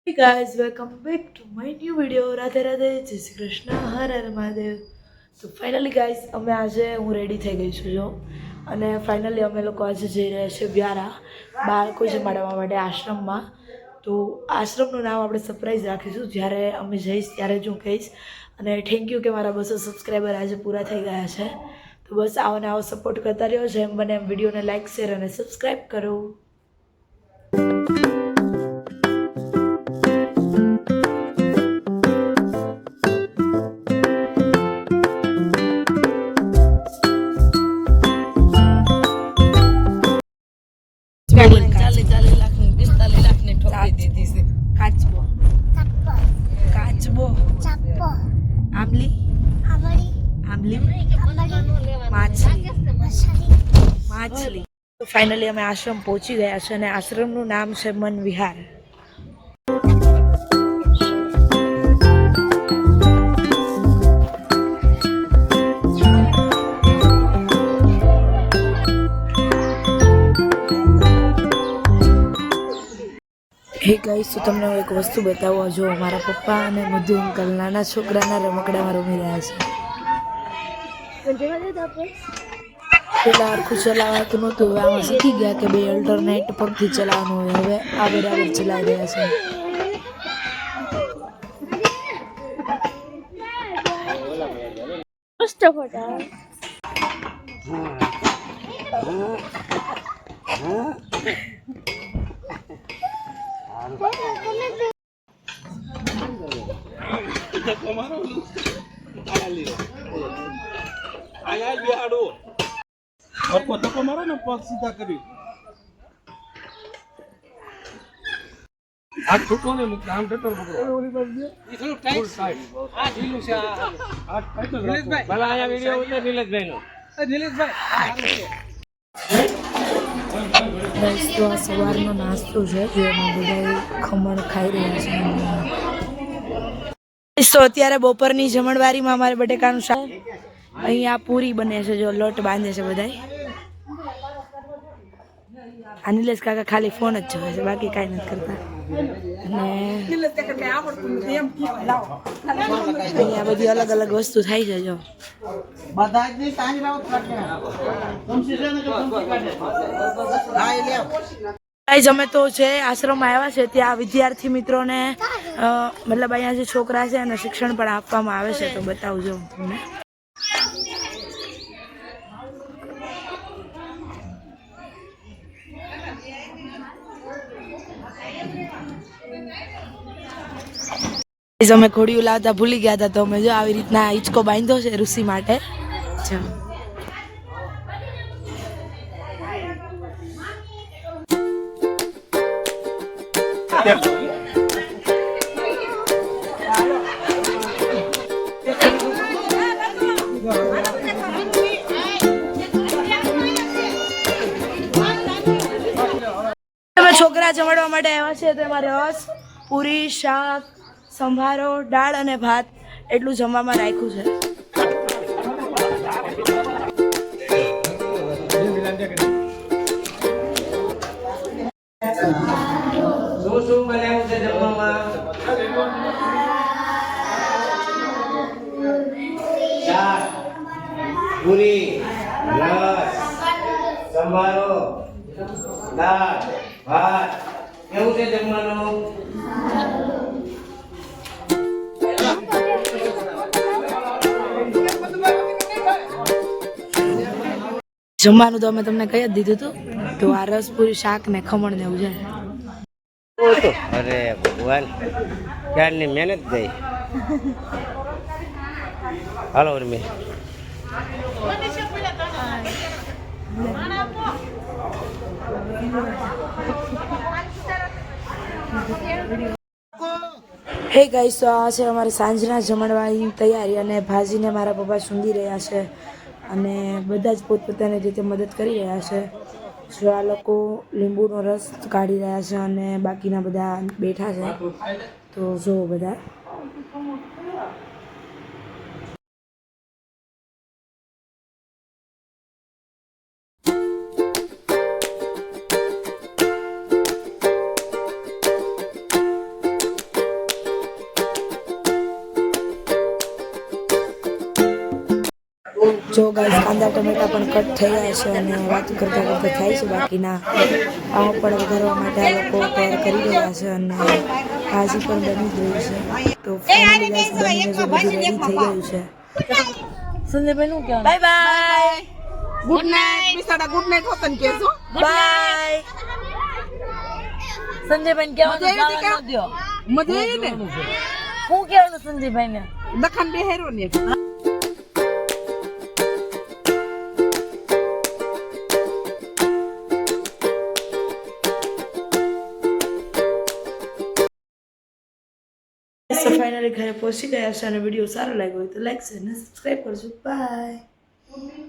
Hey guys, welcome back to my new video. Radhe Radhe, જય શ્રી કૃષ્ણ, હર હર મહાદેવ. તો finally guys અમે આજે હું રેડી થઈ ગઈ છું જો, અને ફાઇનલી અમે લોકો આજે જઈ રહ્યા છીએ વ્યારા બાળકો જમાડવા માટે આશ્રમમાં. તો આશ્રમનું નામ આપણે સરપ્રાઈઝ રાખીશું, જ્યારે અમે જઈશ ત્યારે જ હું કહીશ. અને થેન્ક યુ કે મારા 200 સબસ્ક્રાઈબર આજે પૂરા થઈ ગયા છે. તો બસ આવો ને આવો સપોર્ટ કરતા રહ્યો, જેમ બને એમ વિડીયોને લાઇક શેર અને સબસ્ક્રાઈબ કરો. ચાલીસ લાખ ની 45 લાખ ની ઠોકી દીધી છે. કાચબો કાચબો આંબલી આંબલી માછલી. તો ફાઇનલી અમે આશ્રમ પહોંચી ગયા છે, અને આશ્રમનું નામ છે મન વિહાર. હે ગાઈસ, તો તમને હું એક વસ્તુ બતાવવા જો, મારા પપ્પા અને મધુ અંકલ નાના છોકરાના રમકડામાં રમી રહ્યા છે. પેલા આખું ચલાવાતું નહોતું, હવે આમાં શીખી ગયા કે બે અલ્ટરનેટ પગથી ચલાવવાનું હોય. હવે આ બરાબર ચલાવી રહ્યા છે. મારો ને પગ સીધા કરી આ છૂટો ને મુક આમ ટટર પકડો ઓલી બાજુ દે ઈ થોડું ટાઈટ આ ઢીલું છે આ ટાઈટ નિલેશભાઈ ભલા આયા વિડિયો ઉતરે નિલેશભાઈ નો નિલેશભાઈ બસ તો આ સવારનો નાસ્તો છે, જેમાં બધા ખમણ ખાઈ રહ્યા છે. તો અત્યારે બપોરની જમણવારીમાં અમારે બટેકાનું શાક, અહીંયા પૂરી બને છે, જો લોટ બાંધે છે બધા. આ નિલેશ કાકા ખાલી ફોન જ જોવે છે, બાકી કાંઈ નથી કરતા. અને અહીંયા બધી અલગ અલગ વસ્તુ થાય છે જો. ગાઈઝ, અમે તો છે આશ્રમમાં આવ્યા છે, ત્યાં વિદ્યાર્થી મિત્રોને મતલબ અહીંયા જે છોકરા છે એને શિક્ષણ પણ આપવામાં આવે છે. તો બતાવજો તમને. અમે ઘોડિયું લાવતા ભૂલી ગયા હતા, તો અમે જો આવી રીતના હિંચકો બાંધ્યો છે ઋષિ માટે. અમે છોકરા જમાડવા માટે આવ્યા છે, તેમાં રસ, પૂરી, શાક, સંભારો, દાળ અને ભાત એટલું જમવામાં રાખ્યું છે. શું બનાવ્યું છે જમવામાં? શાક, પૂરી, રસ, સંભારો, દાળ, ભાત. કેવું છે જમવાનું? જમવાનું તો અમે તમને કહી જ દીધું હતું. તો આ રસ, પૂરી, શાક ને ખમણ ને એવું છે. અરે ભગવાન, ક્યારની મહેનત ગઈ. હાલો ઉર્મી. હે ગાઈસ, તો આ છે અમારે સાંજના જમણવાની તૈયારી, અને ભાજીને મારા પપ્પા સૂંધી રહ્યા છે, અને બધા જ પોતપોતાની રીતે મદદ કરી રહ્યા છે. જો આ લોકો લીંબુનો રસ કાઢી રહ્યા છે, અને બાકીના બધા બેઠા છે. તો જો બધા જો ગાઈસ કાંદા ટમેટા પણ કટ થઈ ગયા છે અને વાતો કરતા કરતા થાય છે બાકીના આ પણ વઘારવા માટે આ લોકો તૈયાર કરી રહ્યા છે અને ભાજી પણ બની જ રહી છે તો ફાઇનલી ગાઈસ બનીને જો બધું રેડી થઈ ગયું છે સંજયભાઈ નું કહેવાનું બાય બાય ગુડ નાઇટ બિસાડા ગુડ નાઇટ હોતન કેસો બાય સંજયભાઈ કહેવાનું મજા આવી જવાનું દો મજા આવી ને હું કહેવાનું સંજયભાઈ ને દખન બેહેરો ને તો ફાઇનલી ઘરે પહોંચી ગયા છે અને વિડીયો સારો લાગ્યો હોય તો લાઈક અને સબસ્ક્રાઈબ કરજો બાય